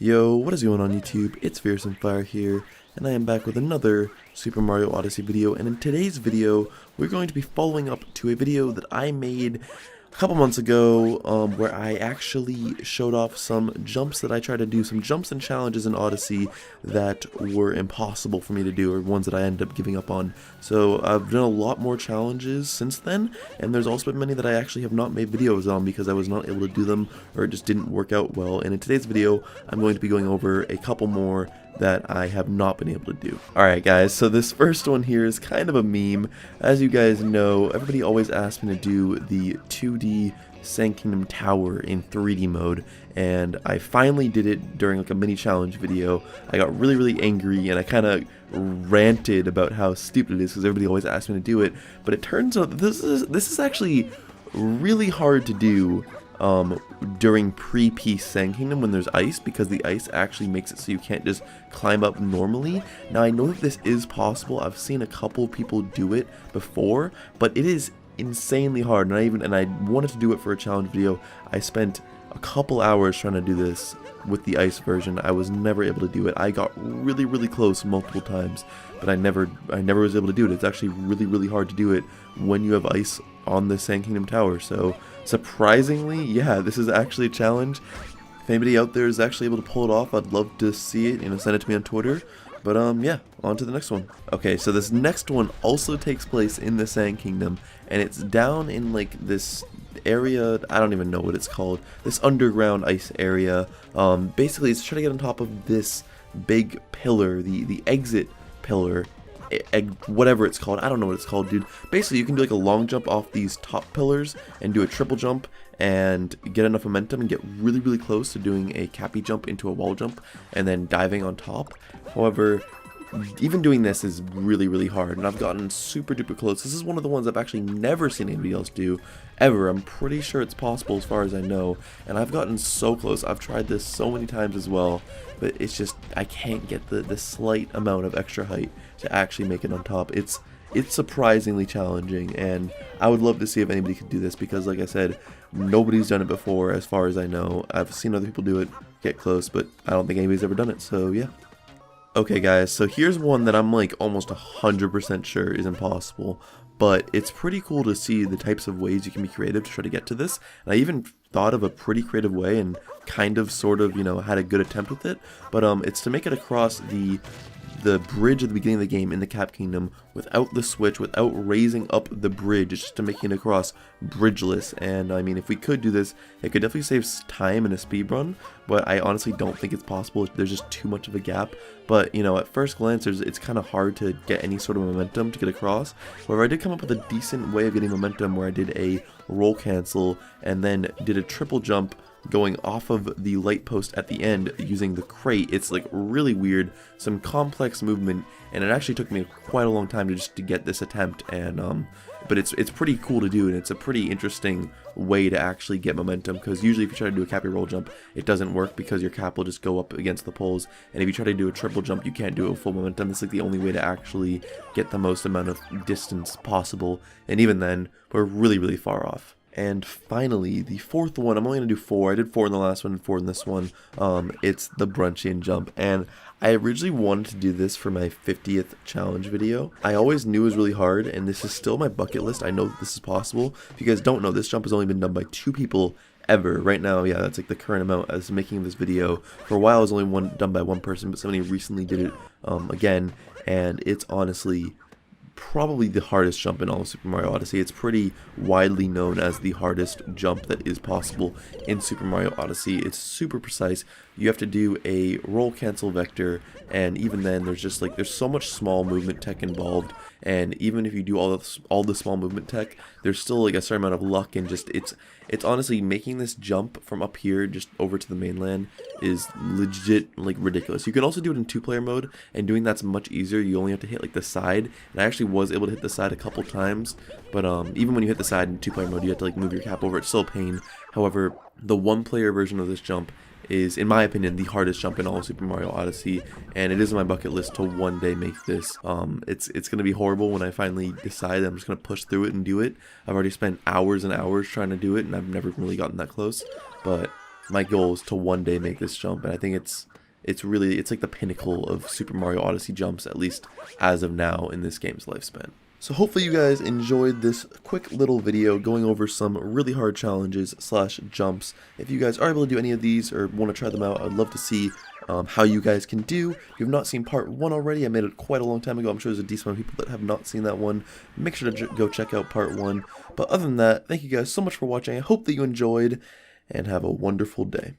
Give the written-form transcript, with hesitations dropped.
Yo, what is going on YouTube? It's FearsomeFire here, and I am back with another Super Mario Odyssey video, and in today's video, we're going to be following up to a video that I made a couple months ago, where I actually showed off some jumps that I tried to do, some jumps and challenges in Odyssey that were impossible for me to do, or ones that I ended up giving up on. So I've done a lot more challenges since then, and there's also been many that I actually have not made videos on because I was not able to do them, or it just didn't work out well. And in today's video, I'm going to be going over a couple more that I have not been able to do. Alright guys, so this first one here is kind of a meme. As you guys know, everybody always asks me to do the 2D Sand Kingdom Tower in 3D mode, and I finally did it during like a mini challenge video. I got really angry and I kind of ranted about how stupid it is because everybody always asks me to do it, but it turns out that this is actually really hard to do during pre-Peace Sand Kingdom when there's ice, because the ice actually makes it so you can't just climb up normally. Now I know that this is possible. I've seen a couple people do it before, but it is insanely hard, and I wanted to do it for a challenge video. I spent a couple hours trying to do this with the ice version. I was never able to do it. I got really close multiple times, but I never was able to do it. It's actually really hard to do it when you have ice on the Sand Kingdom Tower. So surprisingly, yeah, this is actually a challenge. If anybody out there is actually able to pull it off, I'd love to see it. Send it to me on Twitter. But yeah, on to the next one. Okay, so this next one also takes place in the Sand Kingdom, and it's down in like this area, I don't even know what it's called, this underground ice area. Basically it's trying to get on top of this big pillar, the exit pillar, whatever it's called. I don't know what it's called, dude. Basically you can do like a long jump off these top pillars and do a triple jump and get enough momentum and get really close to doing a cappy jump into a wall jump and then diving on top. However, even doing this is really hard, and I've gotten super duper close. This is one of the ones I've actually never seen anybody else do ever. I'm pretty sure it's possible as far as I know, and I've gotten so close. I've tried this so many times as well, but it's just I can't get the slight amount of extra height to actually make it on top. It's surprisingly challenging, and I would love to see if anybody could do this, because like I said, nobody's done it before as far as I know. I've seen other people do it, get close, but I don't think anybody's ever done it, so yeah. Okay guys, so here's one that I'm like almost 100% sure is impossible, but it's pretty cool to see the types of ways you can be creative to try to get to this. And I even thought of a pretty creative way and kind of sort of, you know, had a good attempt with it, but it's to make it across the bridge at the beginning of the game in the Cap Kingdom without the switch, without raising up the bridge. It's just to making it across bridgeless. And I mean, if we could do this, it could definitely save time in a speed run, but I honestly don't think it's possible. There's just too much of a gap. But you know, at first glance, it's kind of hard to get any sort of momentum to get across. However, I did come up with a decent way of getting momentum where I did a roll cancel and then did a triple jump going off of the light post at the end using the crate. It's like really weird, some complex movement, and it actually took me quite a long time to get this attempt. And but it's pretty cool to do, and it's a pretty interesting way to actually get momentum, because usually if you try to do a cappy roll jump, it doesn't work because your cap will just go up against the poles, and if you try to do a triple jump, you can't do a full momentum. It's like the only way to actually get the most amount of distance possible, and even then we're really far off. And finally, the fourth one, I'm only going to do 4. I did 4 in the last one and 4 in this one. It's the Brunchian jump. And I originally wanted to do this for my 50th challenge video. I always knew it was really hard, and this is still my bucket list. I know that this is possible. If you guys don't know, this jump has only been done by 2 people ever. Right now, yeah, that's like the current amount as making this video. For a while, it was only done by 1 person, but somebody recently did it again, and it's honestly probably the hardest jump in all of Super Mario Odyssey. It's pretty widely known as the hardest jump that is possible in Super Mario Odyssey. It's super precise. You have to do a roll cancel vector, and even then there's just like there's so much small movement tech involved, and even if you do all the small movement tech, there's still like a certain amount of luck, and just it's honestly making this jump from up here just over to the mainland is legit like ridiculous. You can also do it in 2-player mode, and doing that's much easier. You only have to hit like the side, and I actually was able to hit the side a couple times, but even when you hit the side in 2-player mode, you have to like move your cap over. It's still a pain. However, the 1-player version of this jump is, in my opinion, the hardest jump in all of Super Mario Odyssey, and it is on my bucket list to one day make this. It's going to be horrible when I finally decide I'm just going to push through it and do it. I've already spent hours and hours trying to do it, and I've never really gotten that close, but my goal is to one day make this jump, and I think it's like the pinnacle of Super Mario Odyssey jumps, at least as of now in this game's lifespan. So hopefully you guys enjoyed this quick little video going over some really hard challenges / jumps. If you guys are able to do any of these or want to try them out, I'd love to see how you guys can do. If you've not seen part 1 already, I made it quite a long time ago. I'm sure there's a decent amount of people that have not seen that one. Make sure to go check out part 1. But other than that, thank you guys so much for watching. I hope that you enjoyed, and have a wonderful day.